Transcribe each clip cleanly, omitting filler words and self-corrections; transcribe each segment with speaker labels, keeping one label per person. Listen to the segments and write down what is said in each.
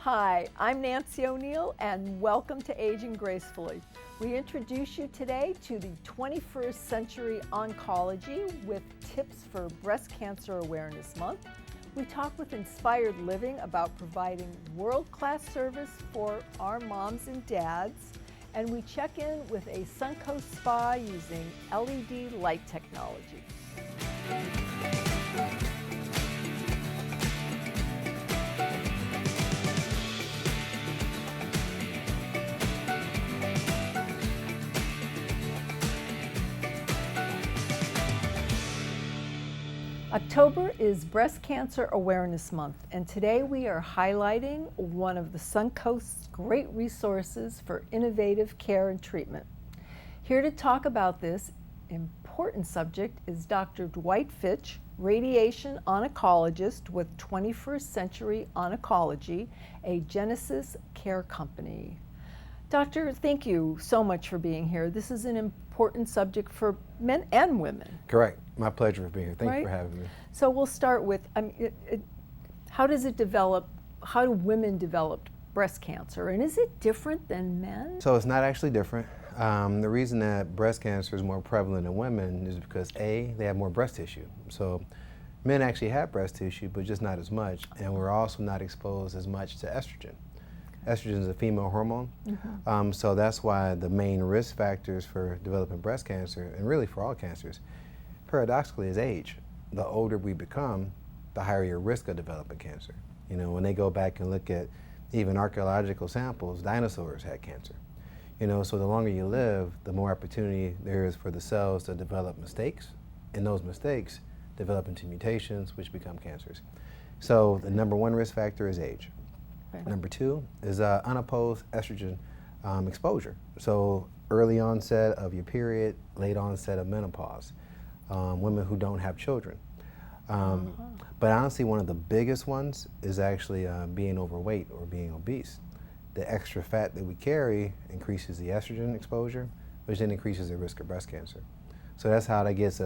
Speaker 1: Hi, I'm Nancy O'Neill and welcome to Aging Gracefully. We introduce you today to the 21st Century Oncology with tips for Breast Cancer Awareness Month. We talk with Inspired Living about providing world-class service for our moms and dads. And we check in with a Suncoast spa using LED light technology. October is Breast Cancer Awareness Month, and today we are highlighting one of the Suncoast's great resources for innovative care and treatment. Here to talk about this important subject is Dr. Dwight Fitch, radiation oncologist with 21st Century Oncology, a Genesis care company. Doctor, thank you so much for being here. This is an important subject for men and women.
Speaker 2: Correct. My pleasure for being here. Thank you for having me.
Speaker 1: So we'll start with, how does it develop, how do women develop breast cancer? And is it different than men?
Speaker 2: So it's not actually different. The reason that breast cancer is more prevalent in women is because A, they have more breast tissue. So men actually have breast tissue, but just not as much. And we're also not exposed as much to estrogen. Estrogen is a female hormone, so that's why the main risk factors for developing breast cancer, and really for all cancers, paradoxically is age. The older we become, the higher your risk of developing cancer. You know, when they go back and look at even archaeological samples, dinosaurs had cancer. You know, so the longer you live, the more opportunity there is for the cells to develop mistakes, and those mistakes develop into mutations, which become cancers. So the number one risk factor is age. Number two is unopposed estrogen exposure. So early onset of your period, late onset of menopause, women who don't have children. But honestly, one of the biggest ones is actually being overweight or being obese. The extra fat that we carry increases the estrogen exposure, which then increases the risk of breast cancer. So that's how that gets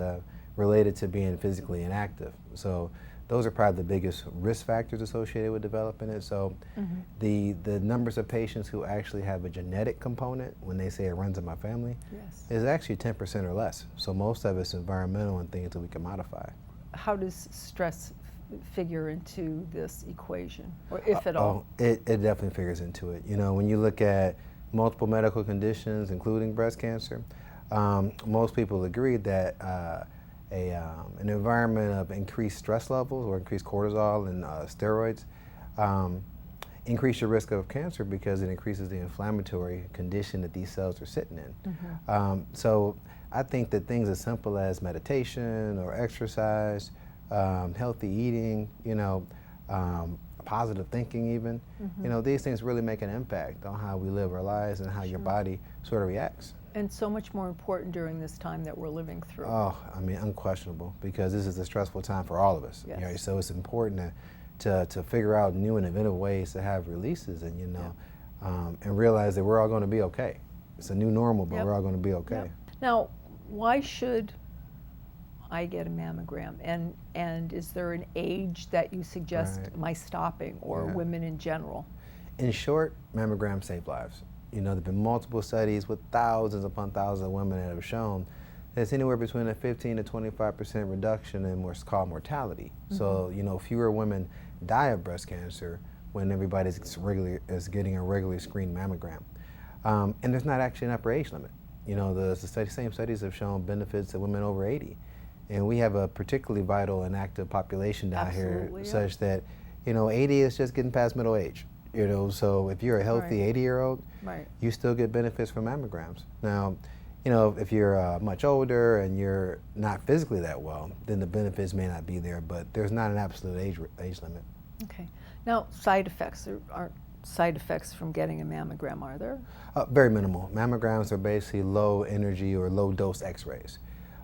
Speaker 2: related to being physically inactive. So those are probably the biggest risk factors associated with developing it. So the numbers of patients who actually have a genetic component, when they say it runs in my family, is actually 10% or less. So most of it's environmental and things that we can modify.
Speaker 1: How does stress figure into this equation, or if at all?
Speaker 2: It definitely figures into it. You know, when you look at multiple medical conditions, including breast cancer, most people agree that an environment of increased stress levels or increased cortisol and steroids increase your risk of cancer because it increases the inflammatory condition that these cells are sitting in. So I think that things as simple as meditation or exercise, healthy eating, you know, positive thinking even, you know, these things really make an impact on how we live our lives and how your body sort of reacts.
Speaker 1: And so much more important during this time that we're living through.
Speaker 2: Oh, I mean, unquestionable, because this is a stressful time for all of us. You know, so it's important to figure out new and innovative ways to have releases and, you know, and realize that we're all going to be okay. It's a new normal, but we're all going to be okay.
Speaker 1: Now, why should I get a mammogram? And is there an age that you suggest my stopping, or women in general?
Speaker 2: In short, mammograms save lives. You know, there have been multiple studies with thousands upon thousands of women that have shown that it's anywhere between a 15 to 25% reduction in what's called mortality. So, you know, fewer women die of breast cancer when everybody's getting a regularly screened mammogram. And there's not actually an upper age limit. You know, the same studies have shown benefits to women over 80. And we have a particularly vital and active population down here, such that, you know, 80 is just getting past middle age. You know, so if you're a healthy 80-year-old, you still get benefits from mammograms. Now, you know, if you're much older and you're not physically that well, then the benefits may not be there, but there's not an absolute age limit.
Speaker 1: Okay. Now, side effects. There aren't side effects from getting a mammogram, are there?
Speaker 2: Very minimal. Mammograms are basically low energy or low dose x-rays.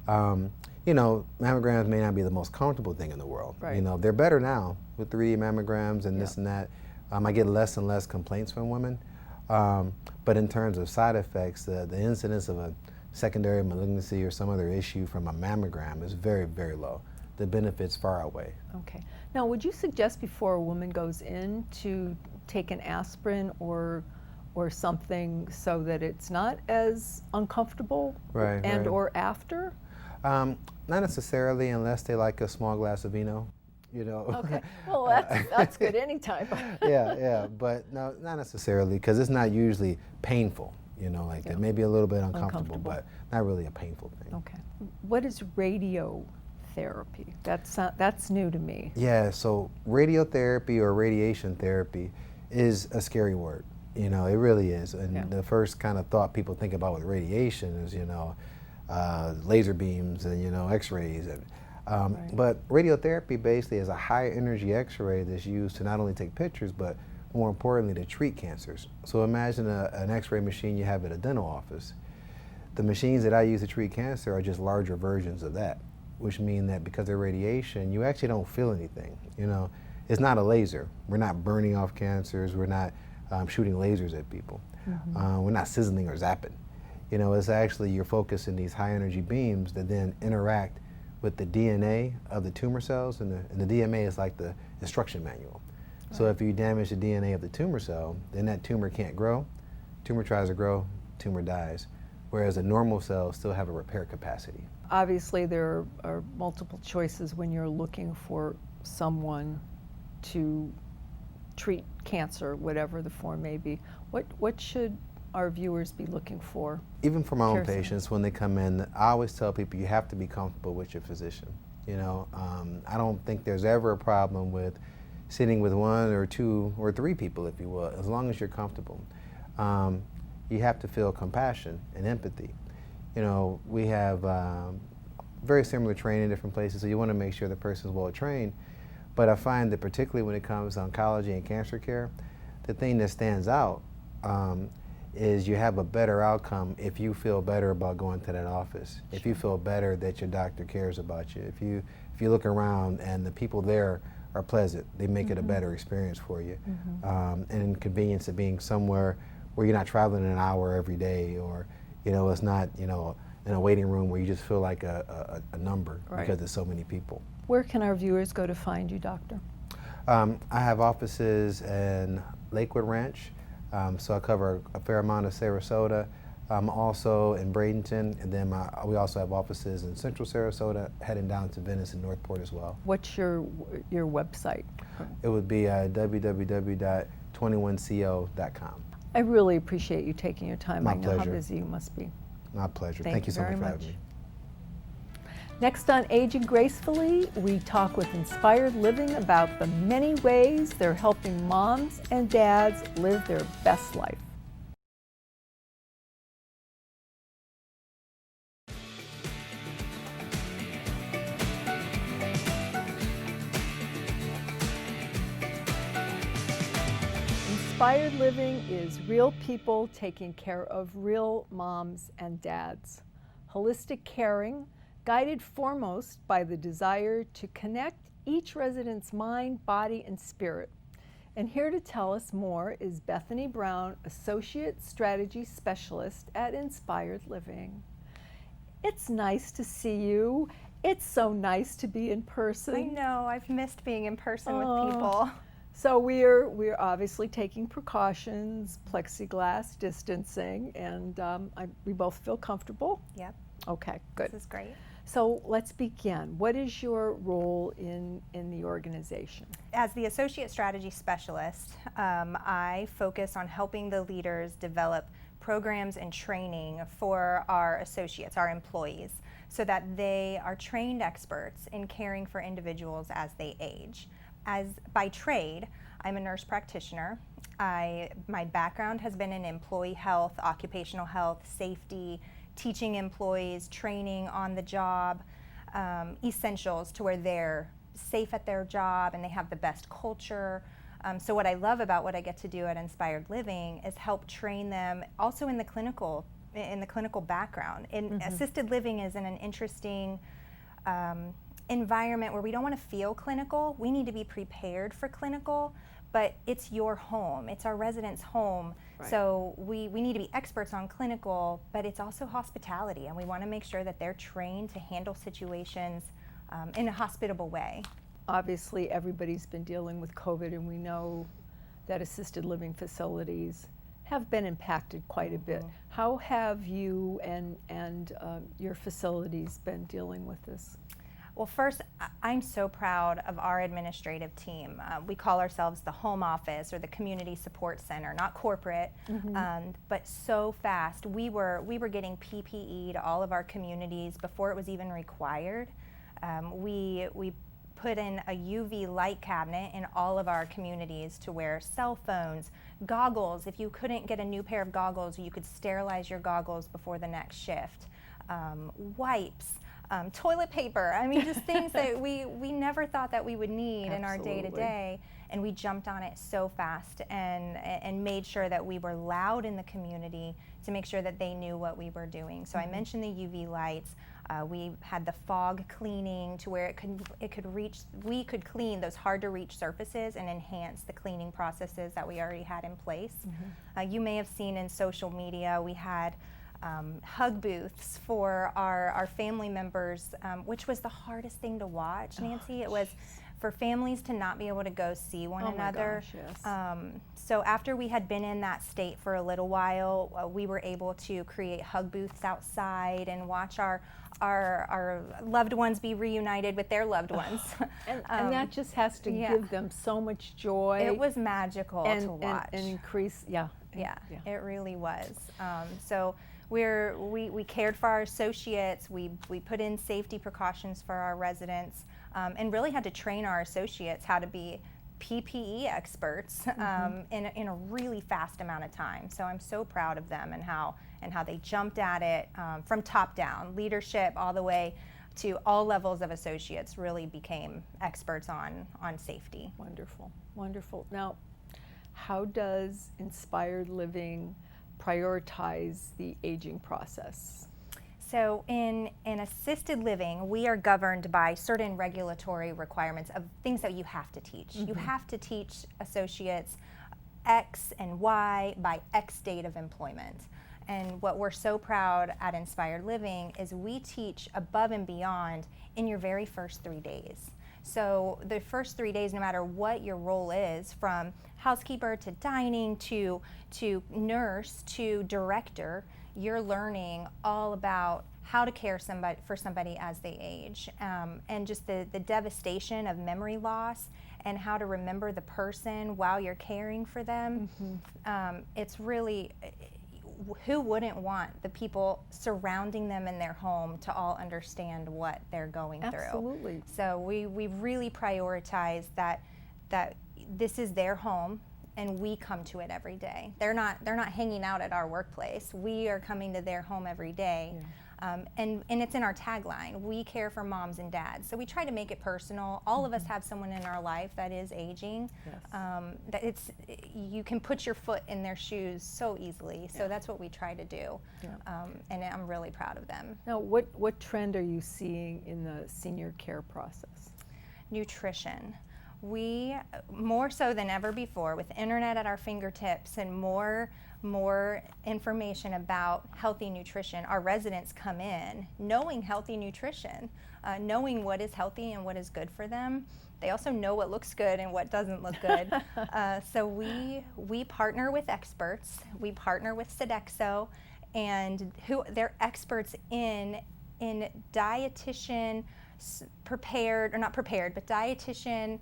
Speaker 2: You know, mammograms may not be the most comfortable thing in the world. You know, they're better now with 3D mammograms and this and that. I get less and less complaints from women, but in terms of side effects, the incidence of a secondary malignancy or some other issue from a mammogram is very, very low. The benefits far outweigh.
Speaker 1: Okay. Now, would you suggest before a woman goes in to take an aspirin or something so that it's not as uncomfortable
Speaker 2: Right,
Speaker 1: and
Speaker 2: right.
Speaker 1: or after?
Speaker 2: Not necessarily, unless they like a small glass of vino, you know.
Speaker 1: Okay, well that's good anytime.
Speaker 2: Yeah, but no, not necessarily, because it's not usually painful, you know, like that. Maybe a little bit uncomfortable, but not really a painful thing.
Speaker 1: Okay. What is radiotherapy? That's new to me.
Speaker 2: Yeah, so radiotherapy or radiation therapy is a scary word. You know, it really is. And the first kind of thought people think about with radiation is, you know, laser beams and, you know, x-rays. And, But radiotherapy basically is a high energy x-ray that's used to not only take pictures, but more importantly, to treat cancers. So imagine an x-ray machine you have at a dental office. The machines that I use to treat cancer are just larger versions of that, which mean that because they're radiation, you actually don't feel anything. You know, it's not a laser. We're not burning off cancers. We're not shooting lasers at people. We're not sizzling or zapping. You know, it's actually you're focusing these high energy beams that then interact with the DNA of the tumor cells, and the DNA is like the instruction manual. So if you damage the DNA of the tumor cell, then that tumor can't grow. Tumor tries to grow, tumor dies. Whereas a normal cell still have a repair capacity.
Speaker 1: Obviously there are multiple choices when you're looking for someone to treat cancer, whatever the form may be. What should our viewers be looking for?
Speaker 2: Even for my own patients, when they come in, I always tell people you have to be comfortable with your physician. You know, I don't think there's ever a problem with sitting with one or two or three people, if you will, as long as you're comfortable. You have to feel compassion and empathy. You know, we have very similar training in different places, so you want to make sure the person's well trained. But I find that particularly when it comes to oncology and cancer care, the thing that stands out is you have a better outcome if you feel better about going to that office, if you feel better that your doctor cares about you, if you look around and the people there are pleasant, they make it a better experience for you. And convenience of being somewhere where you're not traveling an hour every day, or, you know, it's not, you know, in a waiting room where you just feel like a number because there's so many people.
Speaker 1: Where can our viewers go to find you, doctor?
Speaker 2: I have offices in Lakewood Ranch, so I cover a fair amount of Sarasota. Also in Bradenton, and then we also have offices in Central Sarasota, heading down to Venice and Northport as well.
Speaker 1: What's your website?
Speaker 2: It would be www.21co.com.
Speaker 1: I really appreciate you taking your time.
Speaker 2: My
Speaker 1: I know
Speaker 2: pleasure.
Speaker 1: how busy you must be.
Speaker 2: My pleasure.
Speaker 1: Thank
Speaker 2: you so
Speaker 1: very
Speaker 2: much for having me.
Speaker 1: Next on Aging Gracefully, we talk with Inspired Living about the many ways they're helping moms and dads live their best life. Inspired Living is real people taking care of real moms and dads. Holistic caring, guided foremost by the desire to connect each resident's mind, body, and spirit. And here to tell us more is Bethany Brown, Associate Strategy Specialist at Inspired Living. It's nice to see you. It's so nice to be in person.
Speaker 3: I know, I've missed being in person with people.
Speaker 1: So we're obviously taking precautions, plexiglass distancing, and we both feel comfortable.
Speaker 3: Yep.
Speaker 1: Okay, good.
Speaker 3: This is great.
Speaker 1: So let's begin. What is your role in the organization?
Speaker 3: As the Associate Strategy Specialist, I focus on helping the leaders develop programs and training for our associates, our employees, so that they are trained experts in caring for individuals as they age. As by trade, I'm a nurse practitioner. My background has been in employee health, occupational health, safety, teaching employees, training on the job, essentials to where they're safe at their job and they have the best culture. So what I love about what I get to do at Inspired Living is help train them also in the clinical background. Assisted living is in an interesting environment where we don't want to feel clinical. We need to be prepared for clinical, but it's your home. It's our residents' home. Right. So we need to be experts on clinical, but it's also hospitality, and we want to make sure that they're trained to handle situations in a hospitable way.
Speaker 1: Obviously, everybody's been dealing with COVID, and we know that assisted living facilities have been impacted quite a bit. How have you and your facilities been dealing with this?
Speaker 3: Well, first, I'm so proud of our administrative team. We call ourselves the home office or the community support center, not corporate, but so fast. We were getting PPE to all of our communities before it was even required. We put in a UV light cabinet in all of our communities to wear cell phones, goggles. If you couldn't get a new pair of goggles, you could sterilize your goggles before the next shift. Wipes. Toilet paper. I mean, just things that we never thought that we would need in our day-to-day, and we jumped on it so fast and made sure that we were loud in the community to make sure that they knew what we were doing. So I mentioned the UV lights. We had the fog cleaning to where we could clean those hard to reach surfaces and enhance the cleaning processes that we already had in place. You may have seen in social media we had hug booths for our family members, which was the hardest thing to watch, Nancy. It was for families to not be able to go see one another.
Speaker 1: My gosh, yes.
Speaker 3: So after we had been in that state for a little while, we were able to create hug booths outside and watch our loved ones be reunited with their loved ones.
Speaker 1: And that just has to give them so much joy.
Speaker 3: It was magical to watch.
Speaker 1: And increase,
Speaker 3: it really was. So we cared for our associates. We put in safety precautions for our residents, and really had to train our associates how to be PPE experts in a really fast amount of time. So I'm so proud of them and how they jumped at it from top down. Leadership all the way to all levels of associates really became experts on safety.
Speaker 1: Wonderful, wonderful. Now, how does Inspired Living prioritize the aging process?
Speaker 3: So in assisted living, we are governed by certain regulatory requirements of things that you have to teach. You have to teach associates X and Y by X date of employment. And what we're so proud at Inspired Living is we teach above and beyond in your very first 3 days. So the first 3 days, no matter what your role is, from housekeeper to dining to nurse to director, you're learning all about how to care for somebody as they age, and just the devastation of memory loss and how to remember the person while you're caring for them. It's really, who wouldn't want the people surrounding them in their home to all understand what they're going through?
Speaker 1: Absolutely.
Speaker 3: So we really prioritize that this is their home and we come to it every day. They're not hanging out at our workplace. We are coming to their home every day. And it's in our tagline, we care for moms and dads. So we try to make it personal. All of us have someone in our life that is aging. That you can put your foot in their shoes so easily. So that's what we try to do. And I'm really proud of them.
Speaker 1: Now, what trend are you seeing in the senior care process?
Speaker 3: Nutrition. We, more so than ever before, with internet at our fingertips and more information about healthy nutrition, our residents come in knowing healthy nutrition, knowing what is healthy and what is good for them. They also know what looks good and what doesn't look good. So we partner with experts. We partner with Sodexo, and they're experts in dietitian prepared, or not prepared, but dietitian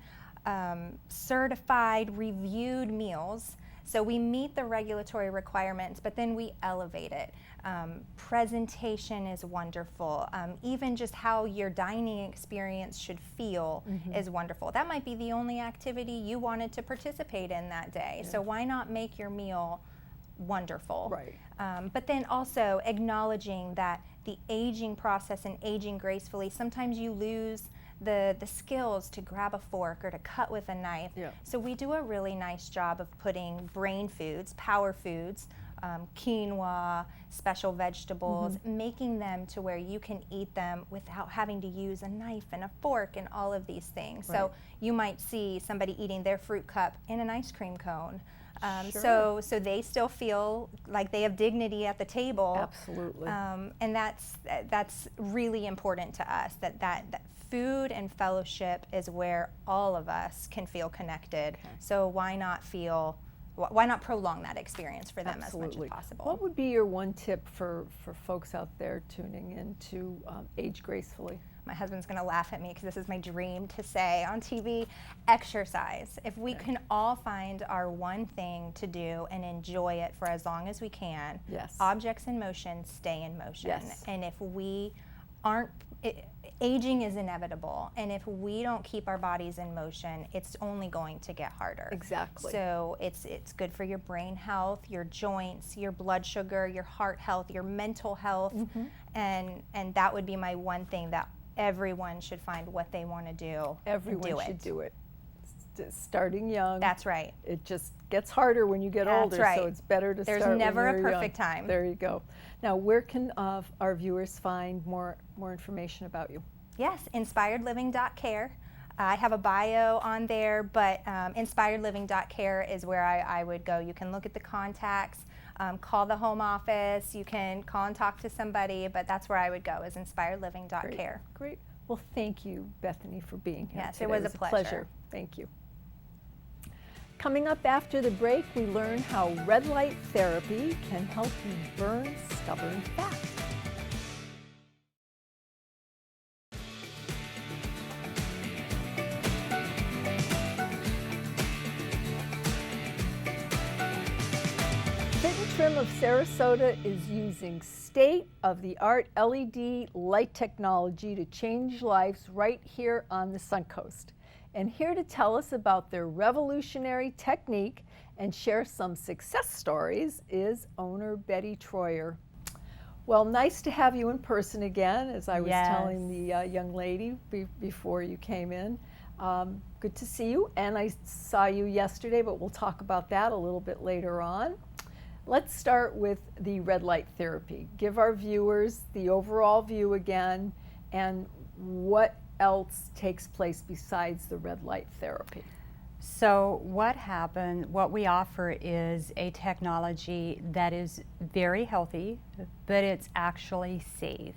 Speaker 3: certified, reviewed meals. So we meet the regulatory requirements, but then we elevate it. Presentation is wonderful. Even just how your dining experience should feel is wonderful. That might be the only activity you wanted to participate in that day. So why not make your meal wonderful?
Speaker 1: Right.
Speaker 3: But then also acknowledging that the aging process and aging gracefully, sometimes you lose the skills to grab a fork or to cut with a knife. So we do a really nice job of putting brain foods, power foods, quinoa, special vegetables, making them to where you can eat them without having to use a knife and a fork and all of these things. So you might see somebody eating their fruit cup in an ice cream cone. So they still feel like they have dignity at the table.
Speaker 1: Absolutely.
Speaker 3: And that's really important to us, that food and fellowship is where all of us can feel connected.
Speaker 1: Okay.
Speaker 3: So why not prolong that experience for them
Speaker 1: Absolutely.
Speaker 3: as much as possible?
Speaker 1: What would be your one tip for folks out there tuning in to age gracefully?
Speaker 3: My husband's going to laugh at me because this is my dream to say on TV: exercise. If we can all find our one thing to do and enjoy it for as long as we can,
Speaker 1: Yes.
Speaker 3: objects in motion stay in motion.
Speaker 1: Yes.
Speaker 3: And if we aren't, aging is inevitable, and if we don't keep our bodies in motion, it's only going to get harder.
Speaker 1: Exactly.
Speaker 3: So it's good for your brain health, your joints, your blood sugar, your heart health, your mental health, and that would be my one thing, that everyone should find what they want to do.
Speaker 1: Everyone should do it. Starting young.
Speaker 3: That's right.
Speaker 1: It just gets harder when you get
Speaker 3: That's
Speaker 1: older,
Speaker 3: right.
Speaker 1: so it's better to
Speaker 3: There's
Speaker 1: start when
Speaker 3: never a
Speaker 1: you're
Speaker 3: perfect
Speaker 1: young.
Speaker 3: time.
Speaker 1: There you go. Now, where can our viewers find more information about you?
Speaker 3: Yes, inspiredliving.care. I have a bio on there, but inspiredliving.care is where I would go. You can look at the contacts, call the home office, you can call and talk to somebody, but that's where I would go, is inspiredliving.care.
Speaker 1: Great. Well, thank you, Bethany, for being here
Speaker 3: Yes,
Speaker 1: today.
Speaker 3: it was a pleasure.
Speaker 1: Thank you. Coming up after the break, we learn how red light therapy can help you burn stubborn fat. Fit and Trim of Sarasota is using state-of-the-art LED light technology to change lives right here on the Suncoast. And here to tell us about their revolutionary technique and share some success stories is owner Betty Troyer. Well, nice to have you in person again, as I was telling the young lady before you came in. Good to see you, and I saw you yesterday, but we'll talk about that a little bit later on. Let's start with the red light therapy. Give our viewers the overall view again, and what else takes place besides the red light therapy.
Speaker 4: So what we offer is a technology that is very healthy, but it's actually safe.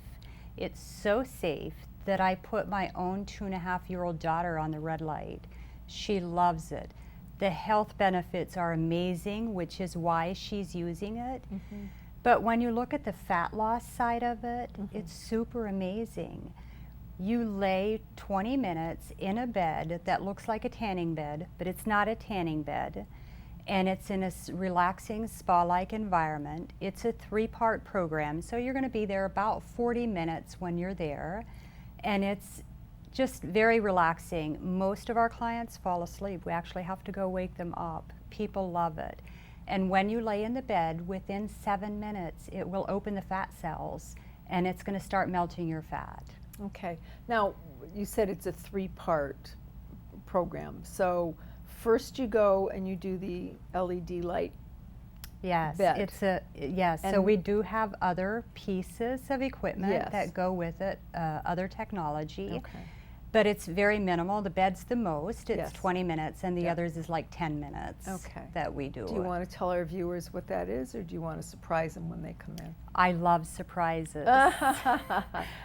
Speaker 4: It's so safe that I put my own 2.5-year-old daughter on the red light. She loves it. The health benefits are amazing, which is why she's using it. But when you look at the fat loss side of it, it's super amazing. You lay 20 minutes in a bed that looks like a tanning bed, but it's not a tanning bed, and it's in a relaxing spa-like environment. It's a 3-part program, so you're going to be there about 40 minutes when you're there, and it's just very relaxing. Most of our clients fall asleep. We actually have to go wake them up. People love it. And when you lay in the bed, within 7 minutes, it will open the fat cells, and it's going to start melting your fat.
Speaker 1: Okay. Now, you said it's a 3-part program. So first you go and you do the LED light.
Speaker 4: Yes,
Speaker 1: bed.
Speaker 4: So we do have other pieces of equipment that go with it, other technology.
Speaker 1: Okay.
Speaker 4: But it's very minimal. The bed's the most. It's
Speaker 1: Yes.
Speaker 4: 20 minutes, and the others is like 10 minutes that we do.
Speaker 1: Do you want to tell our viewers what that is, or do you want to surprise them when they come in?
Speaker 4: I love surprises.
Speaker 1: Okay.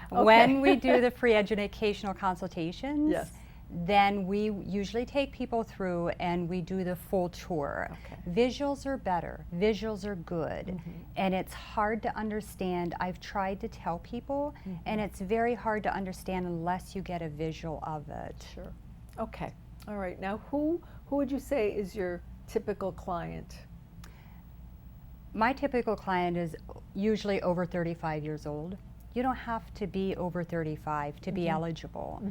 Speaker 4: When we do the free educational consultations,
Speaker 1: Yes.
Speaker 4: then we usually take people through and we do the full tour.
Speaker 1: Okay.
Speaker 4: Visuals are better. Visuals are good. And it's hard to understand. I've tried to tell people, and it's very hard to understand unless you get a visual of it.
Speaker 1: Sure. Okay. All right. Now, who would you say is your typical client?
Speaker 4: My typical client is usually over 35 years old. You don't have to be over 35 to be eligible.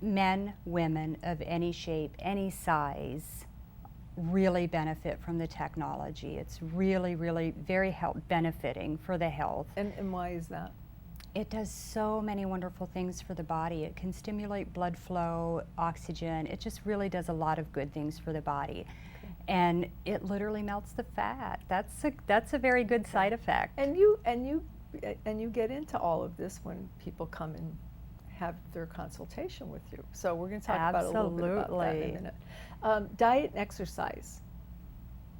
Speaker 4: Men, women of any shape, any size, really benefit from the technology. It's really, really very benefiting for the health.
Speaker 1: And why is that?
Speaker 4: It does so many wonderful things for the body. It can stimulate blood flow, oxygen. It just really does a lot of good things for the body. And it literally melts the fat. That's a very good side effect.
Speaker 1: And you get into all of this when people come and have their consultation with you. So we're going to talk about a little bit about that in a minute. Diet and exercise.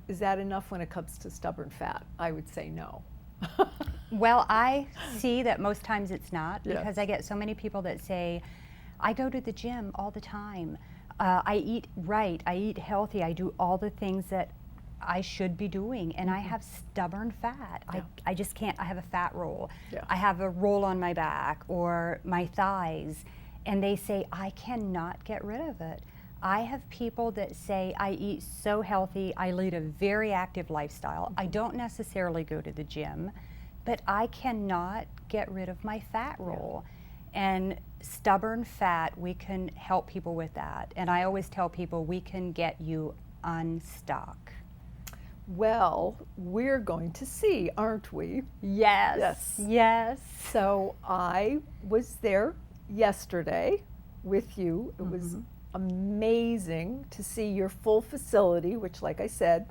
Speaker 1: Is that enough when it comes to stubborn fat? I would say no.
Speaker 4: Well, I see that most times it's not,
Speaker 1: Yes.
Speaker 4: because I get so many people that say, I go to the gym all the time. I eat right, I eat healthy, I do all the things that I should be doing, and I have stubborn fat.
Speaker 1: Yeah.
Speaker 4: I just can't. I have a fat roll.
Speaker 1: Yeah.
Speaker 4: I have a roll on my back or my thighs, and they say, I cannot get rid of it. I have people that say, I eat so healthy, I lead a very active lifestyle. I don't necessarily go to the gym, but I cannot get rid of my fat roll. And stubborn fat, we can help people with that. And I always tell people, we can get you unstuck.
Speaker 1: Well, we're going to see, aren't we?
Speaker 4: Yes.
Speaker 1: Yes.
Speaker 4: Yes.
Speaker 1: So I was there yesterday with you. It was amazing to see your full facility, which, like I said,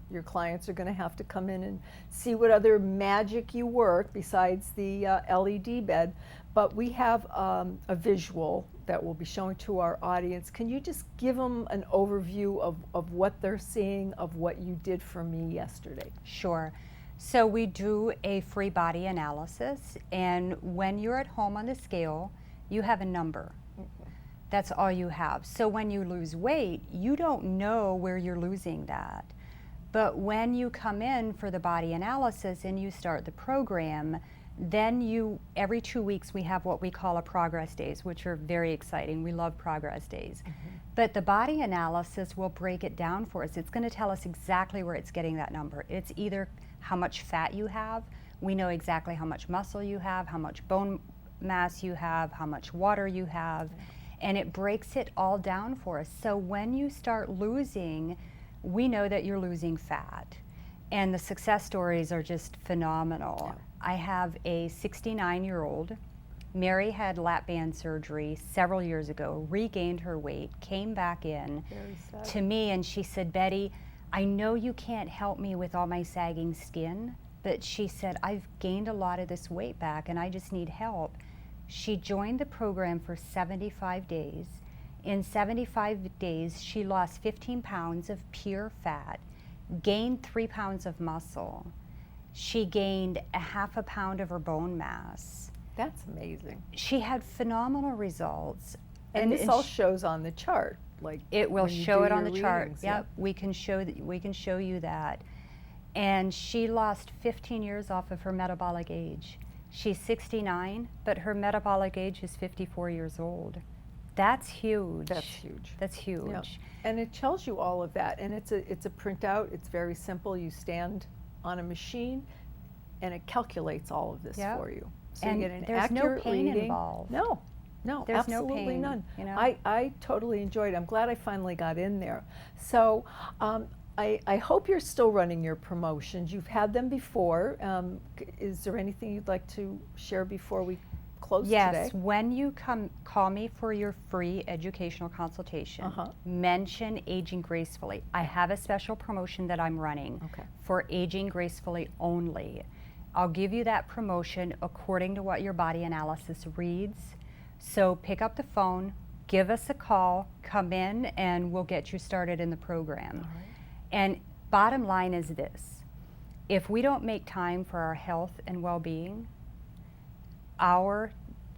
Speaker 1: your clients are going to have to come in and see what other magic you work besides the LED bed. But we have a visual that we'll be showing to our audience. Can you just give them an overview of what they're seeing, of what you did for me yesterday?
Speaker 4: Sure. So we do a free body analysis, and when you're at home on the scale, you have a number. That's all you have. So when you lose weight, you don't know where you're losing that. But when you come in for the body analysis and you start the program, then every 2 weeks we have what we call a progress days, which are very exciting. We love progress days. But the body analysis will break it down for us. It's going to tell us exactly where it's getting that number. It's either how much fat you have. We know exactly how much muscle you have, how much bone mass you have, how much water you have. And it breaks it all down for us. So when you start losing, we know that you're losing fat. And the success stories are just phenomenal.
Speaker 1: Yeah.
Speaker 4: I have a 69-year-old. Mary had lap band surgery several years ago, regained her weight, came back in
Speaker 1: Very sad.
Speaker 4: to me, and she said, Betty, I know you can't help me with all my sagging skin, but she said, I've gained a lot of this weight back and I just need help. She joined the program for 75 days. In 75 days, she lost 15 pounds of pure fat, gained 3 pounds of muscle. She gained a half a pound of her bone mass.
Speaker 1: That's amazing.
Speaker 4: She had phenomenal results.
Speaker 1: And this all shows on the chart. Like
Speaker 4: it will
Speaker 1: when you
Speaker 4: show
Speaker 1: do
Speaker 4: it on
Speaker 1: your
Speaker 4: the chart.
Speaker 1: readings,
Speaker 4: Yep, we can show you that. And she lost 15 years off of her metabolic age. She's 69, but her metabolic age is 54 years old. That's huge.
Speaker 1: That's huge.
Speaker 4: That's huge.
Speaker 1: Yeah. And it tells you all of that. And it's a printout. It's very simple. You stand on a machine and it calculates all of this
Speaker 4: Yep.
Speaker 1: for you. So
Speaker 4: And
Speaker 1: you get an
Speaker 4: there's no
Speaker 1: accurate
Speaker 4: pain
Speaker 1: reading.
Speaker 4: involved.
Speaker 1: No,
Speaker 4: There's no
Speaker 1: absolutely
Speaker 4: pain,
Speaker 1: none.
Speaker 4: you know?
Speaker 1: I totally enjoyed it. I'm glad I finally got in there. So I hope you're still running your promotions. You've had them before. Is there anything you'd like to share before we close today?
Speaker 4: Yes, when you call me for your free educational consultation, mention Aging Gracefully. I have a special promotion that I'm running for Aging Gracefully only. I'll give you that promotion according to what your body analysis reads. So pick up the phone, give us a call, come in, and we'll get you started in the program.
Speaker 1: All right.
Speaker 4: And bottom line is this: if we don't make time for our health and well-being,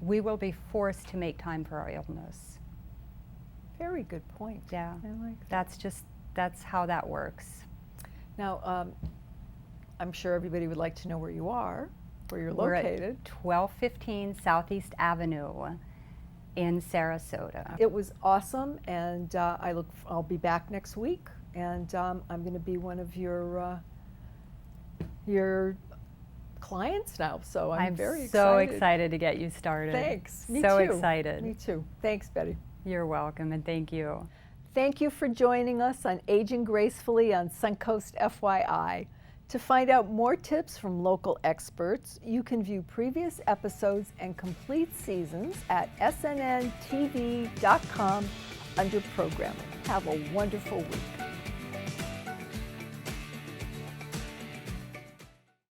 Speaker 4: we will be forced to make time for our illness.
Speaker 1: Very good point.
Speaker 4: Yeah,
Speaker 1: I like that.
Speaker 4: that's how that works.
Speaker 1: Now, I'm sure everybody would like to know where you are, where you're
Speaker 4: We're
Speaker 1: located.
Speaker 4: at 1215 Southeast Avenue in Sarasota.
Speaker 1: It was awesome, and I'll be back next week, and I'm going to be one of your clients now. So I'm very excited.
Speaker 4: so excited to get you started.
Speaker 1: Thanks. Me
Speaker 4: so
Speaker 1: too.
Speaker 4: excited.
Speaker 1: Me too. Thanks, Betty.
Speaker 4: You're welcome, and thank you.
Speaker 1: Thank you for joining us on Aging Gracefully on Suncoast FYI. To find out more tips from local experts, you can view previous episodes and complete seasons at snntv.com under programming. Have a wonderful week.